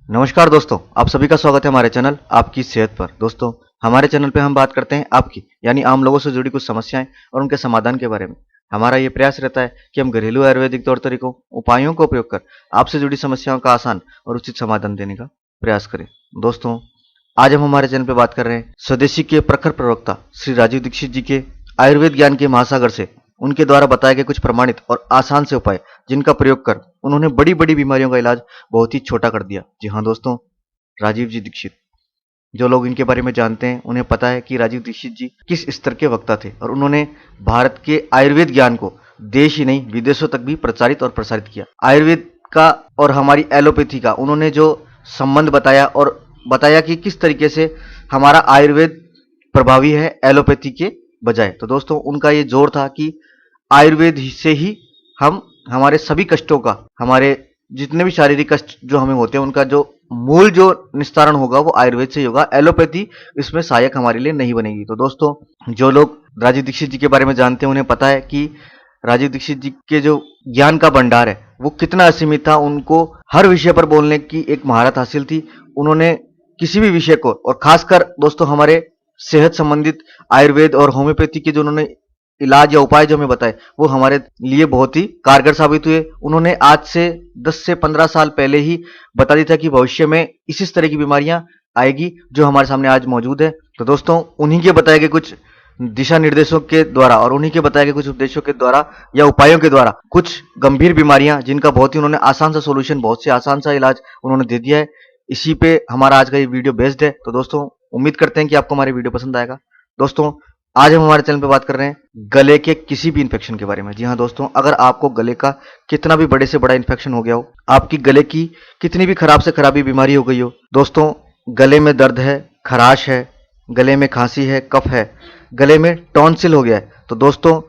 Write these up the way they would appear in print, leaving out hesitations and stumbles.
नमस्कार दोस्तों, आप सभी का स्वागत है हमारे चैनल आपकी सेहत पर। दोस्तों, हमारे चैनल पे हम बात करते हैं आपकी यानी आम लोगों से जुड़ी कुछ समस्याएं और उनके समाधान के बारे में। हमारा ये प्रयास रहता है कि हम घरेलू आयुर्वेदिक तौर तरीकों, उपायों का उपयोग कर आपसे जुड़ी समस्याओं का आसान और उचित समाधान देने का प्रयास करें। दोस्तों, आज हम हमारे चैनल पे बात कर रहे हैं स्वदेशी के प्रखर प्रवक्ता श्री राजीव दीक्षित जी के आयुर्वेद ज्ञान के महासागर से उनके द्वारा बताए गए कुछ प्रमाणित और आसान से उपाय, जिनका प्रयोग कर उन्होंने बड़ी बड़ी बीमारियों का इलाज बहुत ही छोटा कर दिया। जी हाँ दोस्तों, राजीव जी दीक्षित। जो लोग इनके बारे में जानते हैं उन्हें पता है कि राजीव दीक्षित जी किस स्तर के वक्ता थे और उन्होंने भारत के आयुर्वेद ज्ञान को देश ही नहीं विदेशों तक भी प्रचारित और प्रसारित किया। आयुर्वेद का और हमारी एलोपैथी का उन्होंने जो संबंध बताया और बताया कि किस तरीके से हमारा आयुर्वेद प्रभावी है एलोपैथी के बजाय। तो दोस्तों, उनका ये जोर था कि आयुर्वेद से ही हम हमारे सभी कष्टों का, हमारे जितने भी शारीरिक कष्ट जो हमें होते हैं उनका जो मूल जो निस्तारण होगा वो आयुर्वेद से ही होगा। एलोपैथी इसमें सहायक हमारे लिए नहीं बनेगी। तो दोस्तों, जो लोग राजीव दीक्षित जी के बारे में जानते हैं उन्हें पता है कि राजीव दीक्षित जी के जो ज्ञान का भंडार है वो कितना असीमित था। उनको हर विषय पर बोलने की एक महारत हासिल थी। उन्होंने किसी भी विषय को, और खासकर दोस्तों हमारे सेहत संबंधित आयुर्वेद और होम्योपैथी के जो उन्होंने इलाज या उपाय जो हमें बताए वो हमारे लिए बहुत ही कारगर साबित हुए। उन्होंने आज से 10 से 15 साल पहले ही बता दिया था कि भविष्य में इस तरह की बीमारियां आएगी जो हमारे सामने आज मौजूद है। तो दोस्तों, उन्हीं के बताए गए कुछ दिशा निर्देशों के द्वारा और उन्हीं के बताए गए कुछ उपदेशों के द्वारा या उपायों के द्वारा कुछ गंभीर बीमारियां जिनका बहुत ही उन्होंने आसान सा सोल्यूशन, बहुत से आसान सा इलाज उन्होंने दे दिया है। इसी पे हमारा आज का ये वीडियो बेस्ड है। तो दोस्तों, उम्मीद करते हैं कि आपको हमारी वीडियो पसंद आएगा। दोस्तों, आज हम हमारे चैनल पे बात कर रहे हैं गले के किसी भी इन्फेक्शन के बारे में। जी हाँ दोस्तों, अगर आपको गले का कितना भी बड़े से बड़ा इन्फेक्शन हो गया हो, आपकी गले की कितनी भी खराब से खराबी बीमारी हो गई हो, दोस्तों गले में दर्द है, खराश है, गले में खांसी है, कफ है, गले में टॉन्सिल हो गया है, तो दोस्तों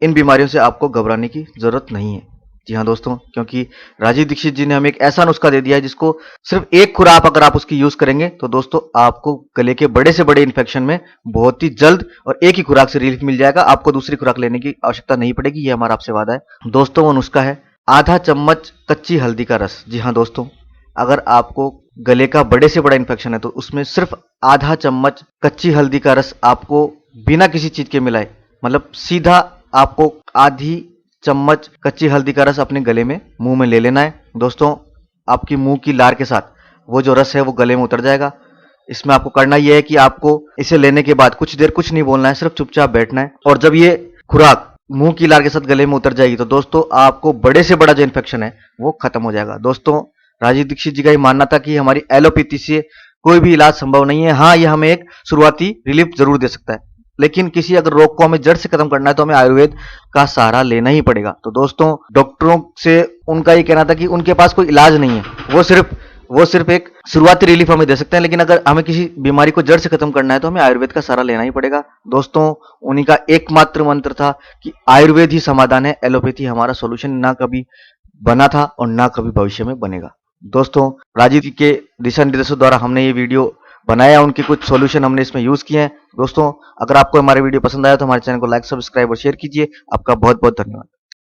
इन बीमारियों से आपको घबराने की जरूरत नहीं है। जी हाँ दोस्तों, क्योंकि राजीव दीक्षित जी ने हमें एक ऐसा नुस्खा दे दिया है जिसको सिर्फ एक खुराक अगर आप उसकी यूज करेंगे तो दोस्तों आपको गले के बड़े से बड़े इन्फेक्शन में बहुत ही जल्द और एक ही खुराक से रिलीफ मिल जाएगा। आपको दूसरी खुराक लेने की आवश्यकता नहीं पड़ेगी। ये हमारा आपसे वादा है। दोस्तों, वो नुस्खा है आधा चम्मच कच्ची हल्दी का रस। जी हाँ दोस्तों, अगर आपको गले का बड़े से बड़ा इन्फेक्शन है तो उसमें सिर्फ आधा चम्मच कच्ची हल्दी का रस आपको बिना किसी चीज के मिलाए, मतलब सीधा आपको आधी चम्मच कच्ची हल्दी का रस अपने गले में, मुंह में ले लेना है। दोस्तों, आपकी मुंह की लार के साथ वो जो रस है वो गले में उतर जाएगा। इसमें आपको करना यह है कि आपको इसे लेने के बाद कुछ देर कुछ नहीं बोलना है, सिर्फ चुपचाप बैठना है। और जब ये खुराक मुंह की लार के साथ गले में उतर जाएगी तो दोस्तों आपको बड़े से बड़ा जो इन्फेक्शन है वो खत्म हो जाएगा। दोस्तों, राजीव दीक्षित जी का ये मानना था कि हमारी एलोपैथी से कोई भी इलाज संभव नहीं है। हाँ, यह हमें एक शुरुआती रिलीफ जरूर दे सकता है, लेकिन किसी अगर रोग को हमें जड़ से खत्म करना है तो हमें आयुर्वेद का सहारा लेना ही पड़ेगा। तो दोस्तों, डॉक्टरों से उनका ये कहना था कि उनके पास कोई इलाज नहीं है, वो सिर्फ एक शुरुआती रिलीफ हमें दे सकते हैं, लेकिन अगर हमें किसी बीमारी को जड़ से खत्म करना है तो हमें आयुर्वेद का सहारा लेना ही पड़ेगा। दोस्तों, उन्हीं का एकमात्र मंत्र था कि आयुर्वेद ही समाधान है, एलोपैथी हमारा सोल्यूशन ना कभी बना था और ना कभी भविष्य में बनेगा। दोस्तों, राजीव जी के दिशा निर्देशों द्वारा हमने ये वीडियो बनाया, उनके कुछ सॉल्यूशन हमने इसमें यूज किए हैं। दोस्तों, अगर आपको हमारे वीडियो पसंद आया तो हमारे चैनल को लाइक, सब्सक्राइब और शेयर कीजिए। आपका बहुत बहुत धन्यवाद।